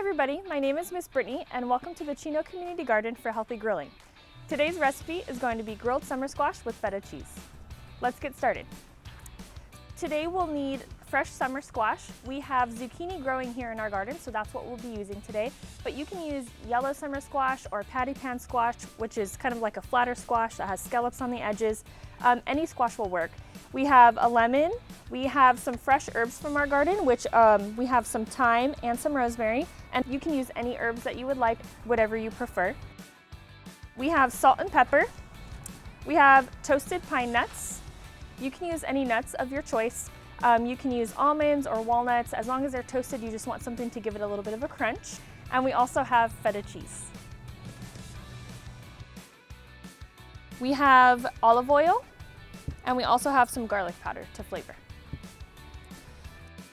everybody, my name is Miss Brittany and welcome to the Chino Community Garden for Healthy Grilling. Today's recipe is going to be grilled summer squash with feta cheese. Let's get started. Today we'll need fresh summer squash. We have zucchini growing here in our garden, so that's what we'll be using today. But you can use yellow summer squash or patty pan squash, which is kind of like a flatter squash that has scallops on the edges. Any squash will work. We have a lemon, we have some fresh herbs from our garden, which we have some thyme and some rosemary, and you can use any herbs that you would like, whatever you prefer. We have salt and pepper. We have toasted pine nuts. You can use any nuts of your choice. You can use almonds or walnuts. As long as they're toasted, you just want something to give it a little bit of a crunch. And we also have feta cheese. We have olive oil, and we also have some garlic powder to flavor.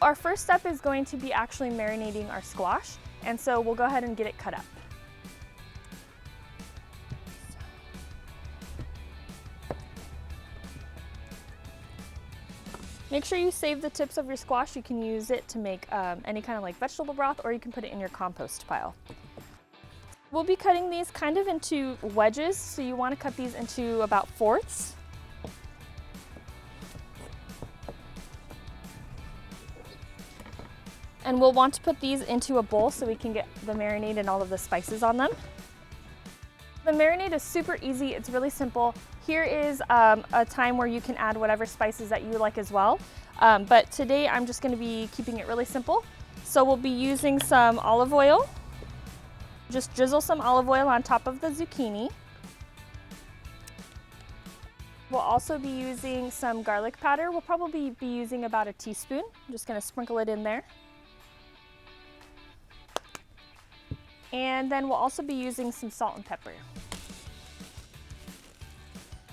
Our first step is going to be actually marinating our squash, and so we'll go ahead and get it cut up. Make sure you save the tips of your squash. You can use it to make any kind of like vegetable broth, or you can put it in your compost pile. We'll be cutting these kind of into wedges, so you want to cut these into about fourths. And we'll want to put these into a bowl so we can get the marinade and all of the spices on them. The marinade is super easy, it's really simple. Here is a time where you can add whatever spices that you like as well. But today I'm just going to be keeping it really simple. So we'll be using some olive oil. Just drizzle some olive oil on top of the zucchini. We'll also be using some garlic powder. We'll probably be using about a teaspoon. I'm just going to sprinkle it in there. And then we'll also be using some salt and pepper.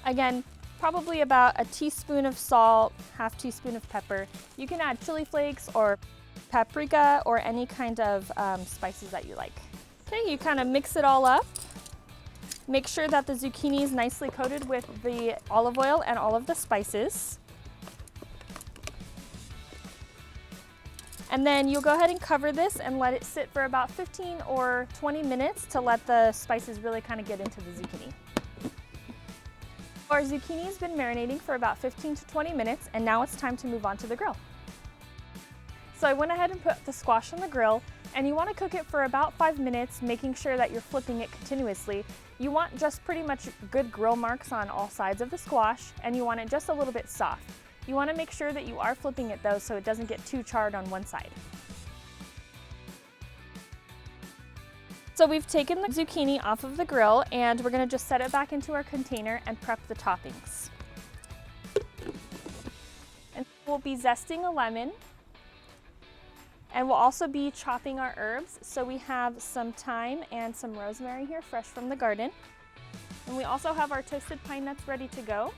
Again, probably about a teaspoon of salt, half teaspoon of pepper. You can add chili flakes or paprika or any kind of spices that you like. Okay, you kind of mix it all up. Make sure that the zucchini is nicely coated with the olive oil and all of the spices. And then you'll go ahead and cover this and let it sit for about 15 or 20 minutes to let the spices really kind of get into the zucchini. Our zucchini has been marinating for about 15 to 20 minutes, and now it's time to move on to the grill. So I went ahead and put the squash on the grill, and you want to cook it for about 5 minutes, making sure that you're flipping it continuously. You want just pretty much good grill marks on all sides of the squash, and you want it just a little bit soft. You want to make sure that you are flipping it though, so it doesn't get too charred on one side. So we've taken the zucchini off of the grill, and we're going to just set it back into our container and prep the toppings. And we'll be zesting a lemon, and we'll also be chopping our herbs. So we have some thyme and some rosemary here, fresh from the garden. And we also have our toasted pine nuts ready to go,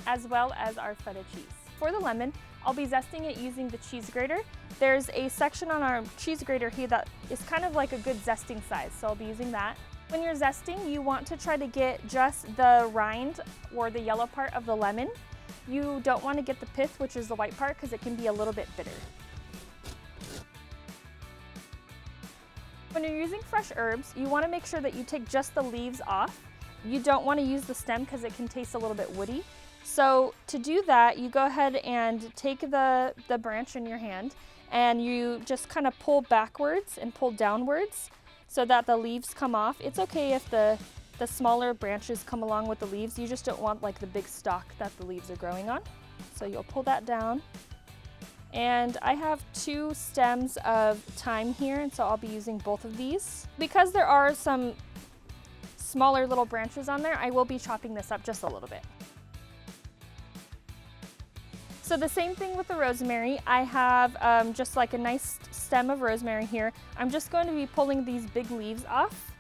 as well as our feta cheese. For the lemon, I'll be zesting it using the cheese grater. There's a section on our cheese grater here that is kind of like a good zesting size, so I'll be using that. When you're zesting, you want to try to get just the rind or the yellow part of the lemon. You don't want to get the pith, which is the white part, because it can be a little bit bitter. When you're using fresh herbs, you want to make sure that you take just the leaves off. You don't want to use the stem because it can taste a little bit woody. So to do that, you go ahead and take the branch in your hand, and you just kind of pull backwards and pull downwards so that the leaves come off. It's okay if the smaller branches come along with the leaves. You just don't want like the big stalk that the leaves are growing on. So you'll pull that down. And I have 2 stems of thyme here, and so I'll be using both of these. Because there are some smaller little branches on there, I will be chopping this up just a little bit. So the same thing with the rosemary. I have just like a nice stem of rosemary here. I'm just going to be pulling these big leaves off.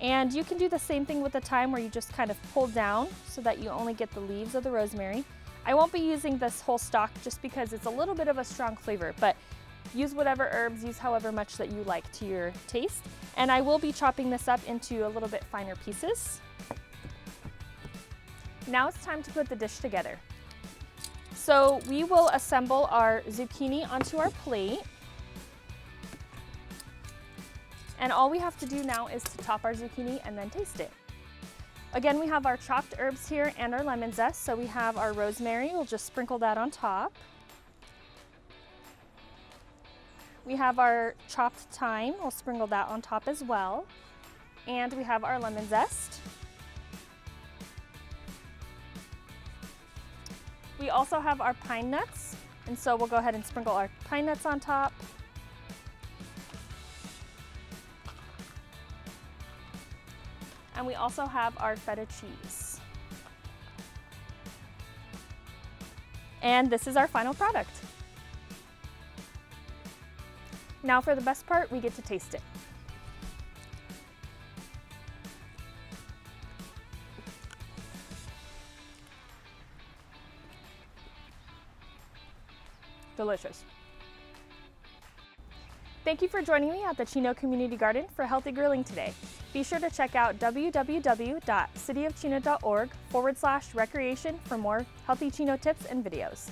And you can do the same thing with the thyme, where you just kind of pull down so that you only get the leaves of the rosemary. I won't be using this whole stalk just because it's a little bit of a strong flavor, but use whatever herbs, use however much that you like to your taste. And I will be chopping this up into a little bit finer pieces. Now it's time to put the dish together. So we will assemble our zucchini onto our plate. And all we have to do now is to top our zucchini and then taste it. Again, we have our chopped herbs here and our lemon zest. So we have our rosemary, we'll just sprinkle that on top. We have our chopped thyme, we'll sprinkle that on top as well. And we have our lemon zest. We also have our pine nuts, and so we'll go ahead and sprinkle our pine nuts on top. And we also have our feta cheese. And this is our final product. Now for the best part, we get to taste it. Delicious. Thank you for joining me at the Chino Community Garden for healthy grilling today. Be sure to check out www.cityofchino.org/recreation for more healthy Chino tips and videos.